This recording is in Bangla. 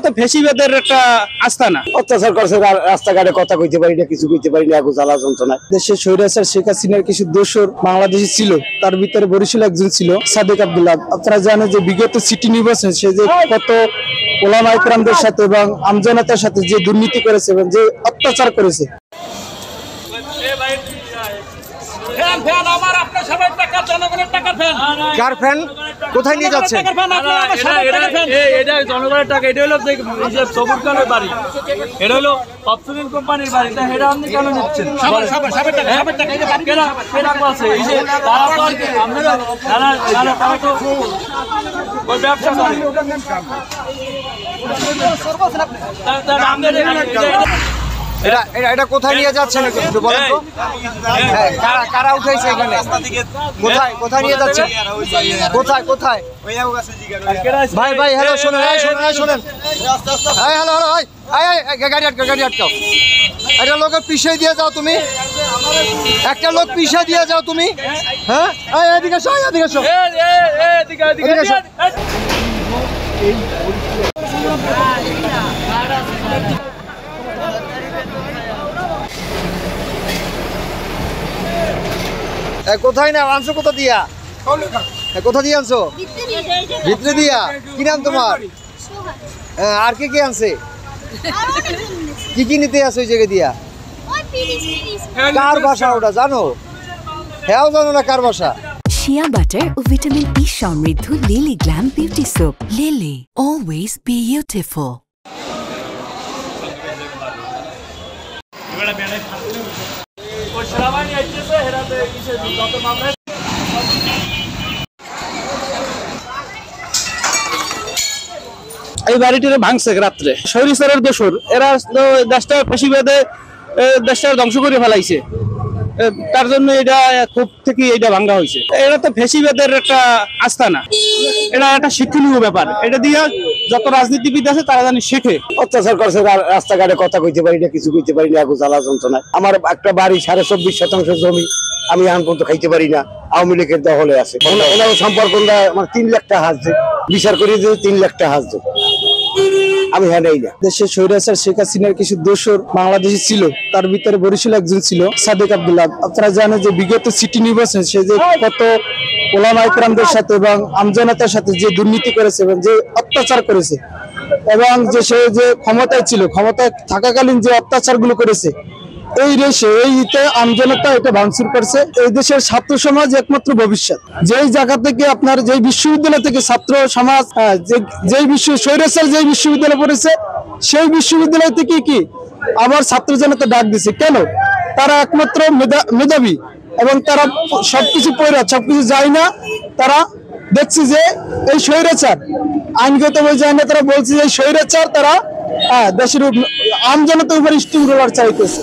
তো ফেসিবাদের একটা আস্তানা। অত্যাচার করছে, রাস্তাঘাটে কথা কইতে পারি না, কিছু কইতে পারি না, জ্বালা যন্ত্রণা। দেশের স্বৈরাচার শেখ হাসিনার কিছু দোসর বাংলাদেশে ছিল, তার ভিতরে বরিশাল একজন ছিল, সাদেক আব্দুল্লাহ। আপনারা জানেন যে বিগত সিটি নির্বাচন সে যে কত ওলামা ইকরামদের সাথে এবং আমজনতার সাথে যে দুর্নীতি করেছে এবং যে অত্যাচার করেছে। কোথায় নিয়ে যাচ্ছেন? জনগণের টাকা। এটা হলো সবুজ খানের বাড়ি, এটা হলো অপশন কোম্পানির বাড়ি। এটা আপনি কেন নিচ্ছেন? ব্যবসা এটা কোথায় নিয়ে যাচ্ছেন একটু বলেন তো? কারা উঠাইছে এখানে? কোথায় নিয়ে যাচ্ছেন? কোথায়? ভাই ভাই হ্যালো, শোনেন শোনেন, হ্যালো গাড়ি আটকাও। একটা লোকের পিছিয়ে দিয়ে যাও তুমি, একটা লোক পিছিয়ে দিয়ে যাও তুমি। হ্যাঁ এদিকে আসো। কোথায় না আনছো? কোথা দিয়ে আনছো? ভিতরে দিয়া। কি নাম তোমার? আর কে আনছে? কি নিতে আসো ওই জায়গা দিয়া? কার ভাষা ওটা জানো? হ্যাঁ জানো না কার ভাষা? শিয়া বাটার ও ভিটামিন ই সমৃদ্ধ lily glam beauty soap. Lily, always beautiful. এই বাড়িটিতে ভাঙছে রাত্রে স্বৈরাচারের দোসর। এরা দেশটা ফেসিবাদে দেশটা ধ্বংস করে ফেলাইছে, তার জন্য এটা খুব থেকে এটা ভাঙ্গা হয়েছে। এটা তো ফেসিবাদের একটা আস্তানা, এটা একটা শিক্ষণীয় ব্যাপার। এটা দিয়ে যত রাজনীতিবিদ আছে তারা জানি শেখে। অত্যাচার করছে, রাস্তাঘাটে কথা কইতে পারি না, কিছু কইতে পারি না, জ্বালা যন্ত্রণা। আমার একটা বাড়ি 24.5% জমি, আমি এখন পর্যন্ত খাইতে পারি না। আওয়ামী লীগের দখলে আছে। ওনার সম্পর্ক আমার 3 লাখ টাকা হাসছে, বিচার করে দিয়ে 3 লাখ টাকা হাসছে। আমি হ্যাঁ নেই না। দেশের স্বৈরাচার শেখ হাসিনার কিছু দোসর বাংলাদেশে ছিল, তার ভিতরে বরিশাল একজন ছিল, সাদেক আব্দুল্লাহ। আপনারা জানেন যে বিগত সিটি নির্বাচন সে যে কত ওলামা ইকরামদের সাথে এবং আমজনতার সাথে যে দুর্নীতি করেছে এবং যে অত্যাচার করেছে এবং যে সে যে ক্ষমতায় ছিল, ক্ষমতায় থাকাকালীন যে অত্যাচার গুলো করেছে, এই রেশে এইতে আমজনতা এটা ভাঙচুর করছে। এই দেশের ছাত্র সমাজ একমাত্র ভবিষ্যৎ। যেই জায়গা থেকে আপনার যেই বিশ্ববিদ্যালয় থেকে ছাত্র সমাজ যেই স্বৈরাচার যেই বিশ্ববিদ্যালয় পড়েছে, সেই বিশ্ববিদ্যালয় থেকে কি আবার ছাত্র জনতা ডাক দিছে কেন? তারা একমাত্র মেধাবী এবং তারা সবকিছু পড়ে সবকিছু যায় না। তারা দেখছে যে এই স্বৈরাচার আইনগত বই যায় না, তারা বলছে যে এই স্বৈরাচার তারা দেশের আমজনতার উপর স্টিম রোলার চাইতেছে।